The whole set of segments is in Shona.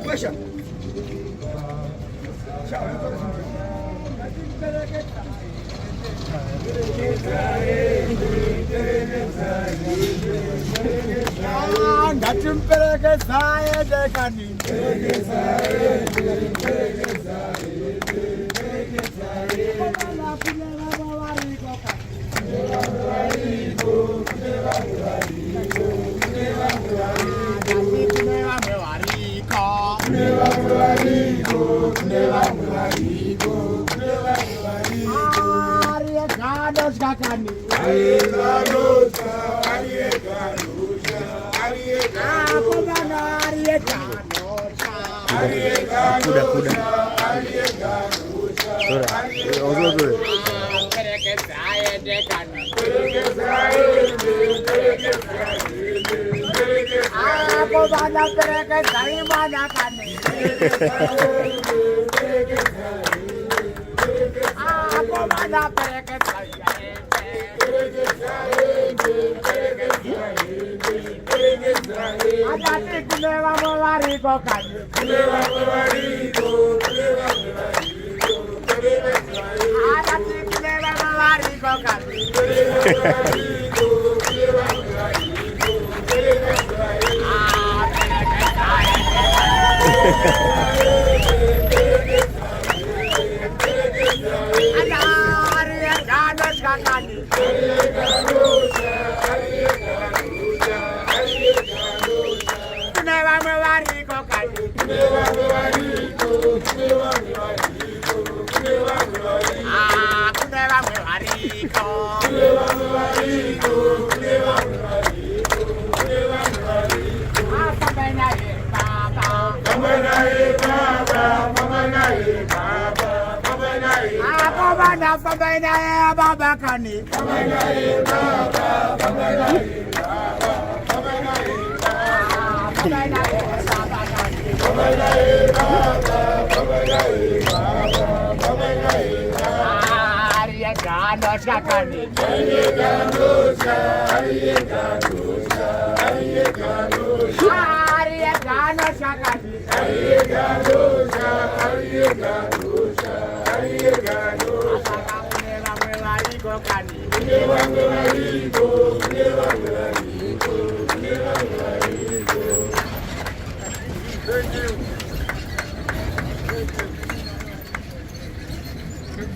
Gweja.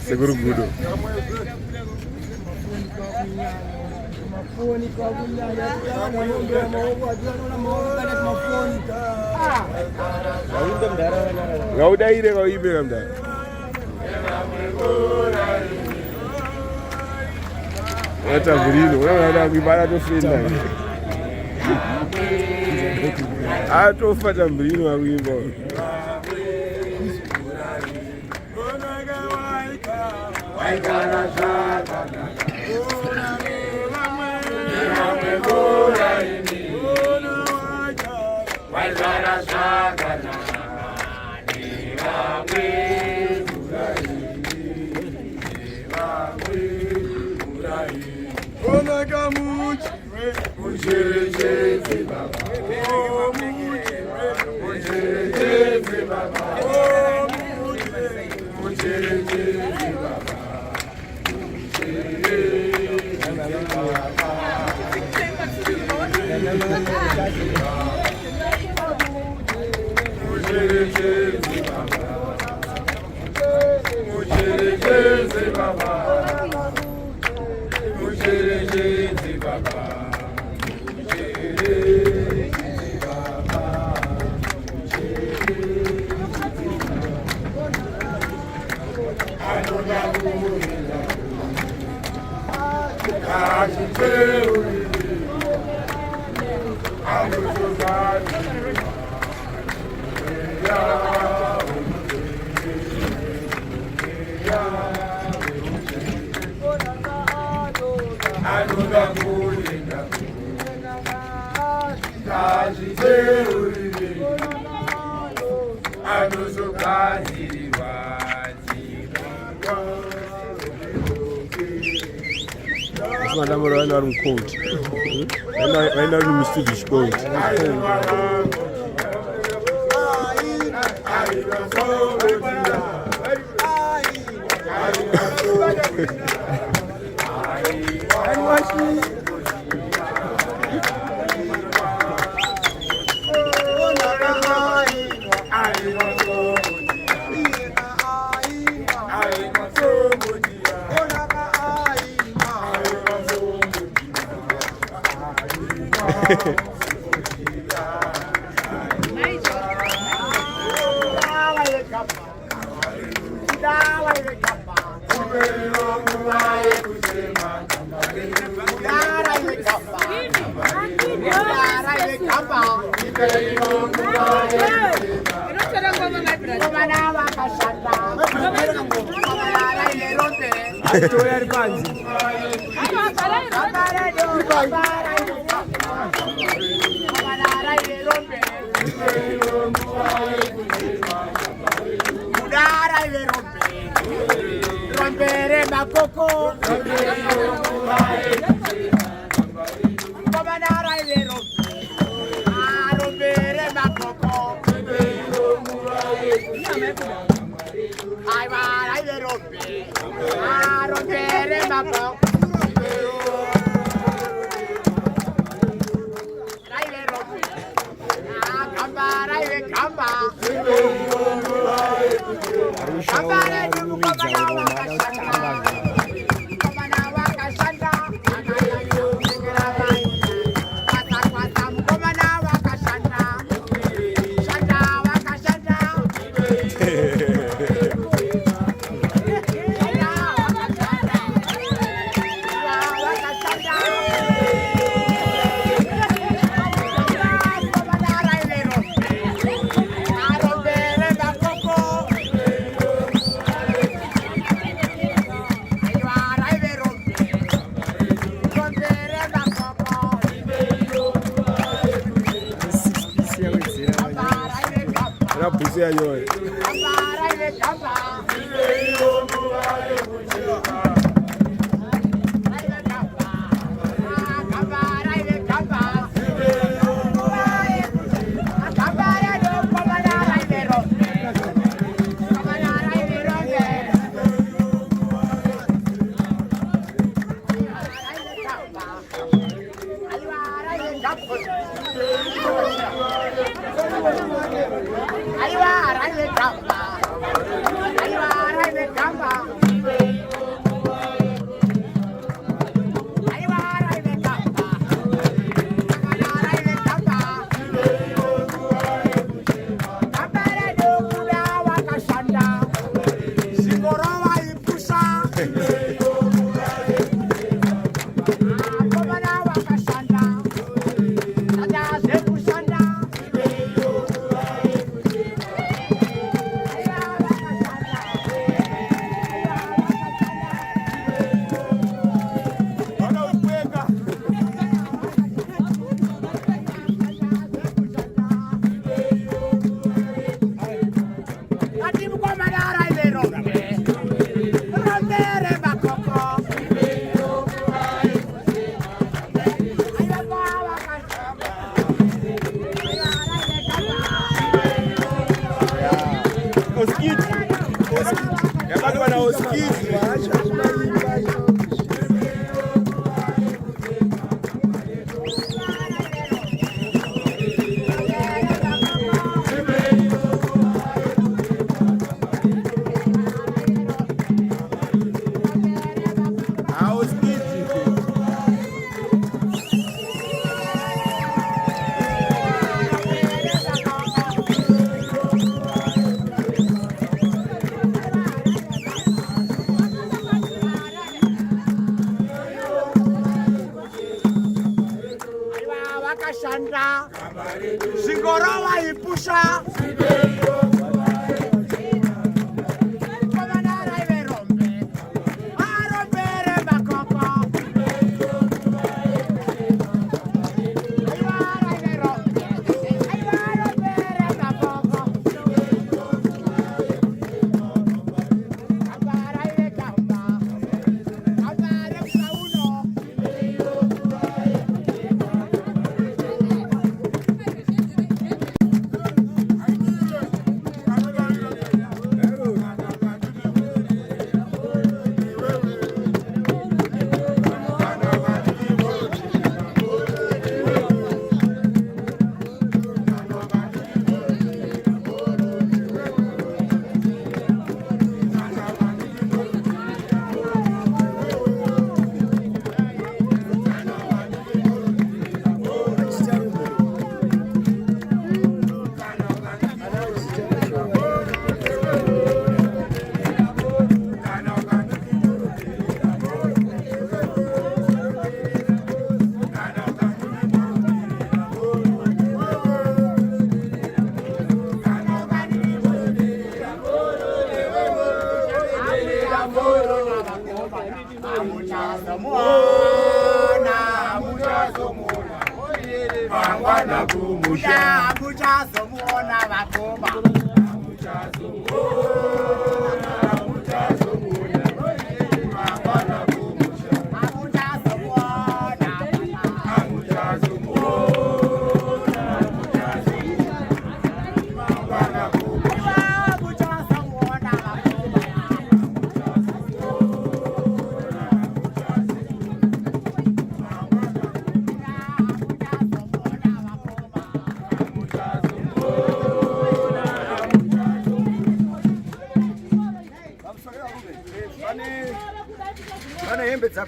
Seguro Gudo. Gak udah ide kau ibe kamda. Acha burino, ada bibara tu free na. Acho fata burino awimbo. Madamburo vaenda vari mukoti. Vaenda vari mustudish coat.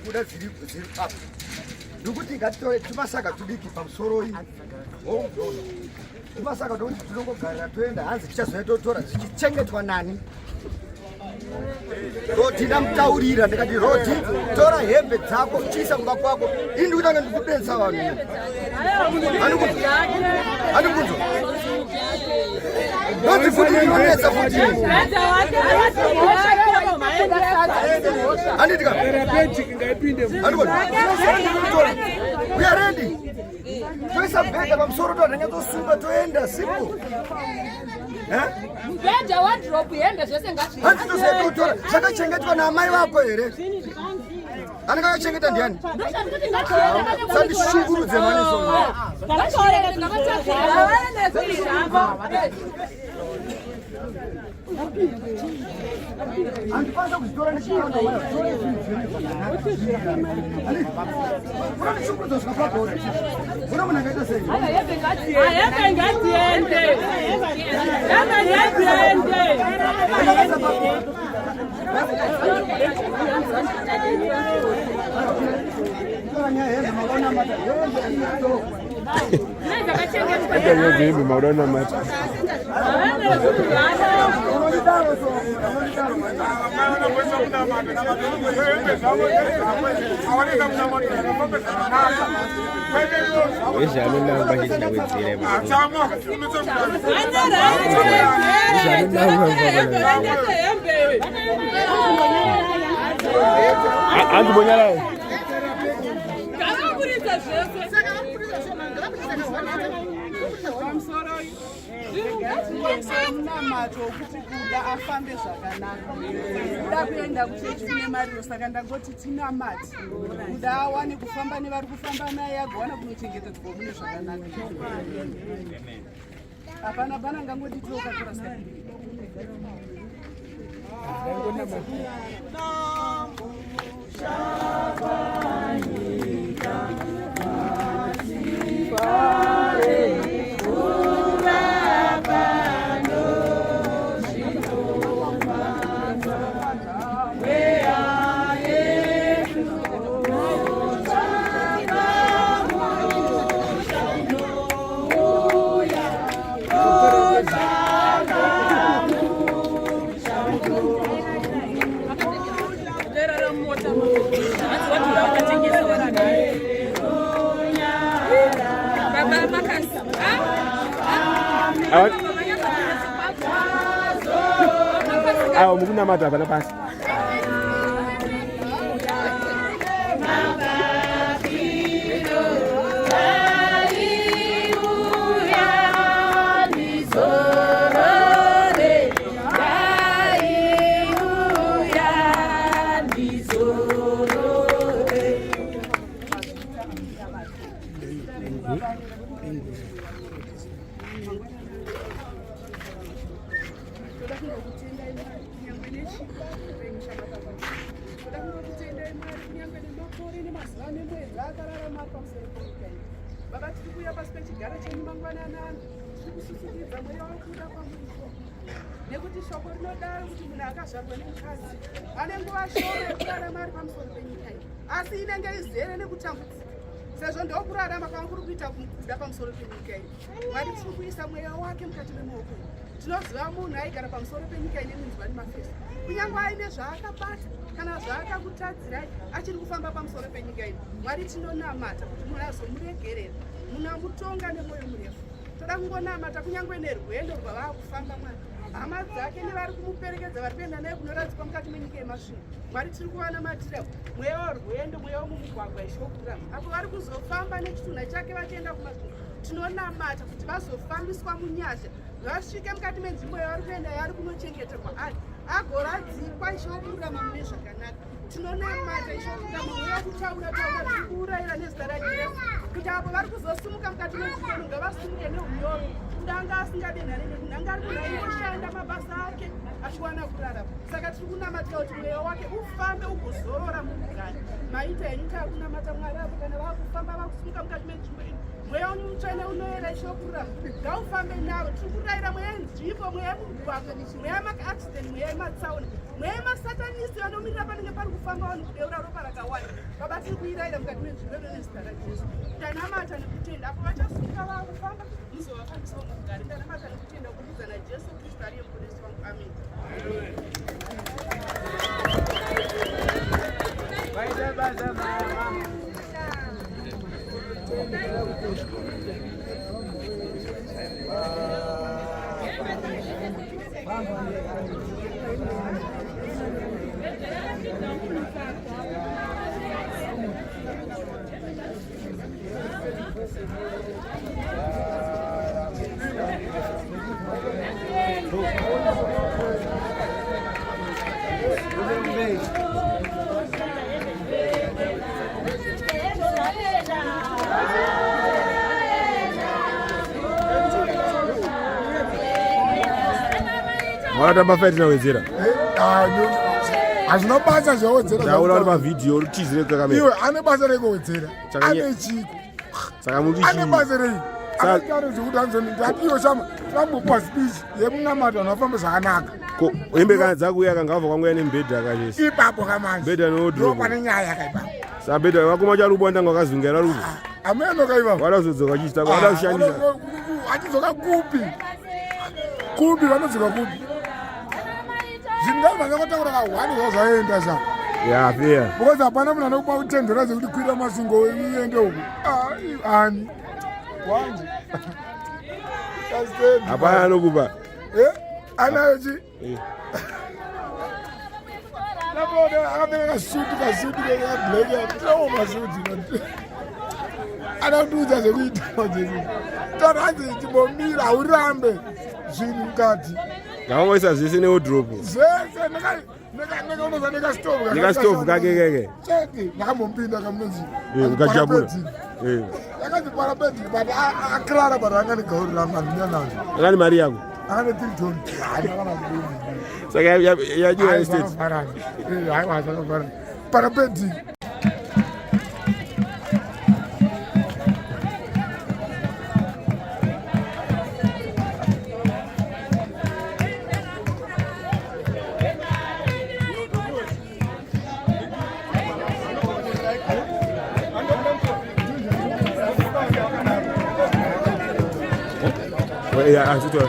Kuda ziri up. Ndukuti ngatitore timasaka tudiki pamusoro iyi. Timasaka kuti tinongogara toenda hanzi tichazototora zvichichengetwa nani. Roddie ndamutaurira ndikati Roddie tora hembe dzako chiisa kumba kwako. Ini ndikutanga ndikudensa vanhu. Andikunzwa. Roddie futi ndinonetsa futi. Anditika. We are ready. Toisa bega pamusoro totenga tosunga toenda simple. Gweja wardrobe yende zvese ngati. Handitosetora zvakachengetwa namai vako here. Anakachengeta ndiani? Sandishungurudze mani zonga. Andipasa kuzitora nechikanda waya. Unandishungurudza zvakapakona. Una munhu akaita sei? Ayebe ngatiende. Mato kuti kuda afambe zvakanaka. Kuda kuenda kuchechi nemariro saka ndangoti tina mati. Kuda awane kufamba nevari kufamba naye agona kunochengetedzwa mune zvakanaka. Hapana pana ngangoti toka tora saka. Ayo mukuna mata bana pasi. Nekuti shoko rinodaro kuti munhu akazvarwa nemukadzi ane nguva shoma yekurarama ari pamusoro penyika iyi, asi inenge izere nekutambudzika. Sezvo ndokurarama kwanga kuri kuita kuda pamusoro penyika iyi, Mwari tiri kuisa mweya wake mukati memaoko edu. Tinoziva munhu aigara pamusoro penyika ine minzwa nemafesi, kunyange aine zvaakabata kana zvaakakutadzirai achiri kufamba pamusoro penyika ino. Mwari tinonamata kuti munhu azomuregerera, munhu amutonga nemwoyo murefu. Toda kungonamata kunyange nerwendo rwavakufamba Mwari. hama dzake nevari kumuperekedza vari kuenda naye kunoradzikwa mukati menyika yemasvingo. Mwari tiri kuwana matira mweya werwendo, mweya womumugwagwa ishokurama. Apo vari kuzofamba nechitunha chake vachienda kumasvingo, tinonamata kuti vazofambiswa munyasha vasvike mukati menzvimbo yavari kuenda yaari kunochengeterwa ari agoradzikwa ishokurama mune zvakanaka. Tinonamata ishokurama mweya kutaura kuurayira nezita raJesu kuti apo vari kuzosumuka mukati menzvimbo ngavasumuke neunyoro kudanga asingade nhare nekunanga ari kunaioshanda mabasa ake achiwana kurarama. Saka tiri kunamatira kuti mweya wake ufambe ugozorora mukugara. Maita henyu taakunamata Mwari apo kana vakufamba vakusumuka mukati menzvimbo ino mweya wenyu mutsvene unoyera ishokurama ngaufambe navo. Tiri kurayira mweya yenzvimbo, mweya yemugwagwa, mweya yemakaaccident, mweya yematsaona, mweya yemasatanisi vanomirira panenge pari kufamba vanhu kudeura ropa rakawanda. Baba tiri kuirayira mukati menzvimbo ino nezita raJesu. Tanamata nekutenda apo vachasumuka vakufamba muzovafambisawo mukugara. Tanamata nekutenda kubudikidza naJesu Kristu ariye muponesi wangu. Amen. Wanatamba fight na Wedzera. Hazvina basa zvawedzera. Ndaona uri mavideo uri tizire kakamera. Iwe ane basa rekowedzera. Ane chiko. Saka muri ane basa rei. Akataro zvekuti anzoni ndatiyo shama. Tambopa speech yemunamata unofamba zvakanaka. Ko hembe kana dzakuya kangava kwangwa nembedha akachesi. Ipapo kamanje. Beda no drop. Pane nyaya yakaipa. Sa beda wakuma charubwanda ngakazungera rubu. Ameno kaiva. Warazodzoka chita kwada kushandisa. Achidzoka kupi? Kupi vanodzoka kupi? Zimdancehall vakataura ka1 zvazaenda sa. Yeah, fair. Because hapana munhu anokupa kutendera zvekuti kuita masingo uende uku. Ani. Wanje. Hapana anokupa. Anayochi. Labona akapfeka suti black no masuti. Anatuudza zvekuita Jesu. Taranzi chibomira urambe zvinhu mukati. Ngaongoisa zvese neodrop. Zvese neka stove. Neka stove kake. Cheki ndakamumpinda kamunzi. Ukajabula. Yakati parapeti but akrara baranga gaurira manyana. Akani mari yako. Akane tilton. Saka yajua estate. Hayi wasakafara. Parapeti. Yeah, Ajita.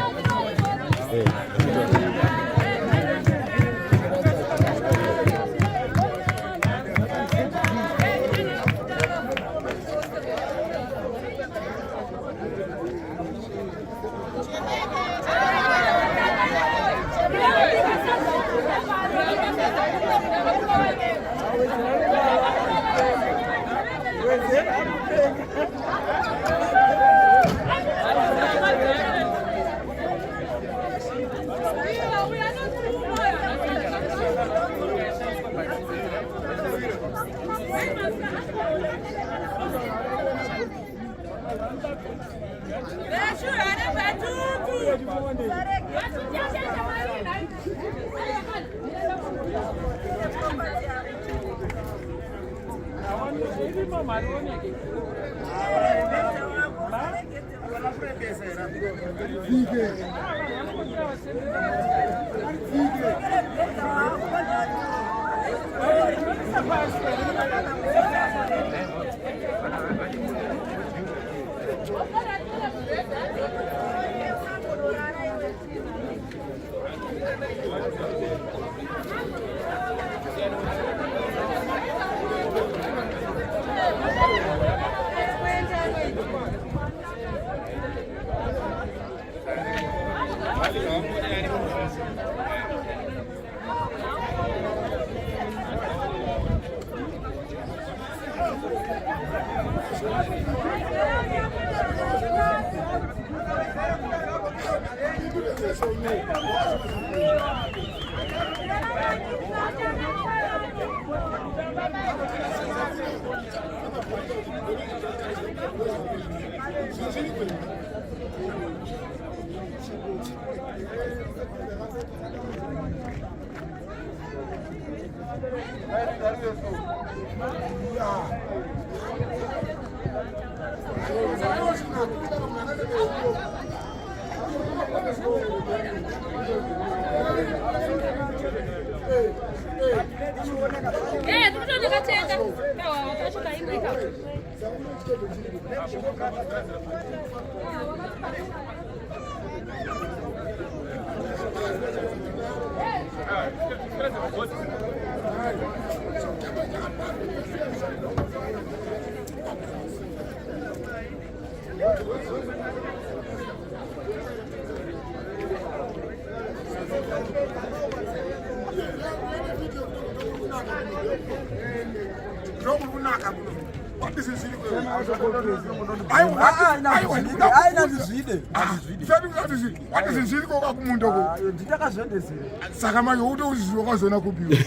Saka manje uto uzizwa kwazona kupiwa.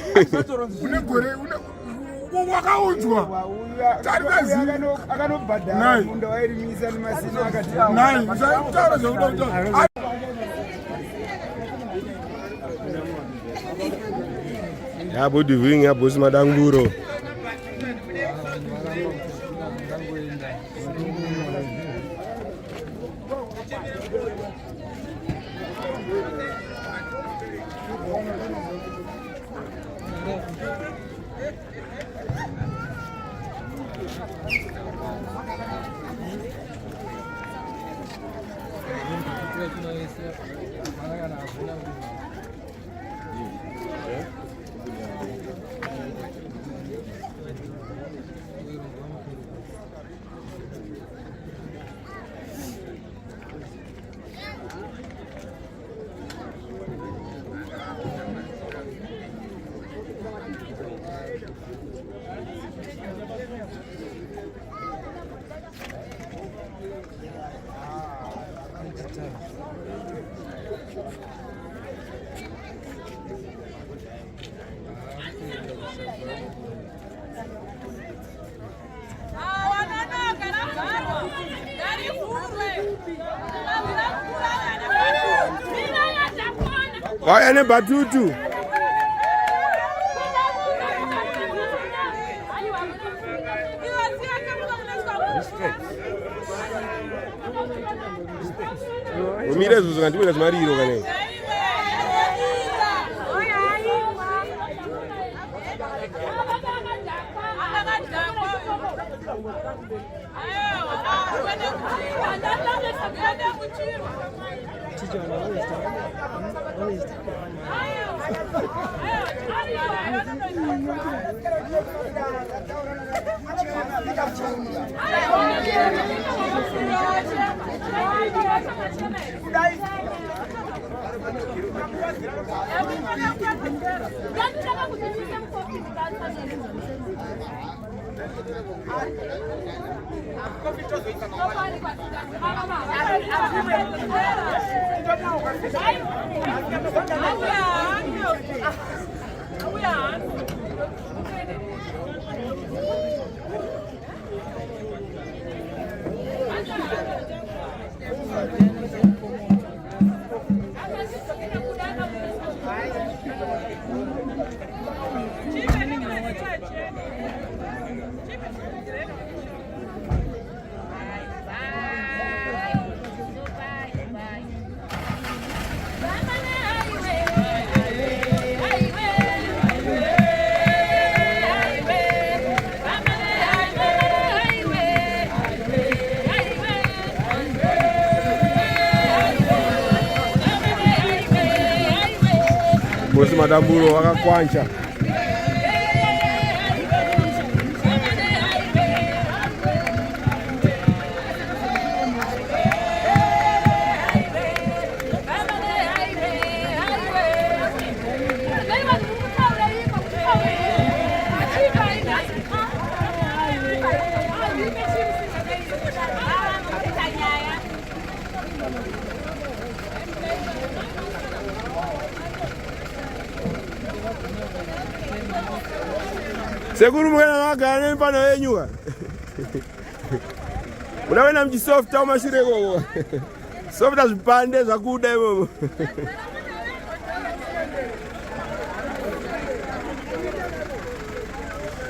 Unegore wakaunzwa. Tarikazi akanobhadhara munda wairimisa nemasina akati. Nai, mutaura zvekuda. Yabo diving ya boss Madamburo. Why ne batutu? Umire zuzu kanti wena Kumariro kane. Bosi Madamburo wakakwancha. Seguru mwana wagana nempano yenyuka. Unawena mjisofta au mashire gogo. Softa zipande za kuda momo.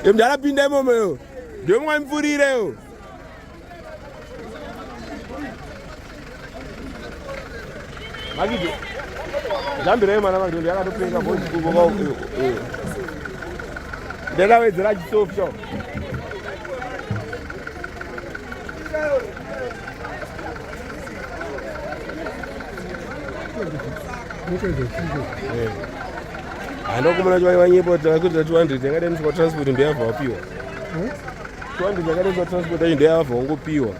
Mjala pinde momo yo. Ndio mwa mfurire yo. Magidi. Jambire mana magidi yakatopinga bozi kuboka. Ndela Wedzera chisofta. Ando kumana chwa wanyepo takuti 200 ngade msiko transport ndio yava wapiwa. 200 ngade msiko transport ndio yava ngopiwa.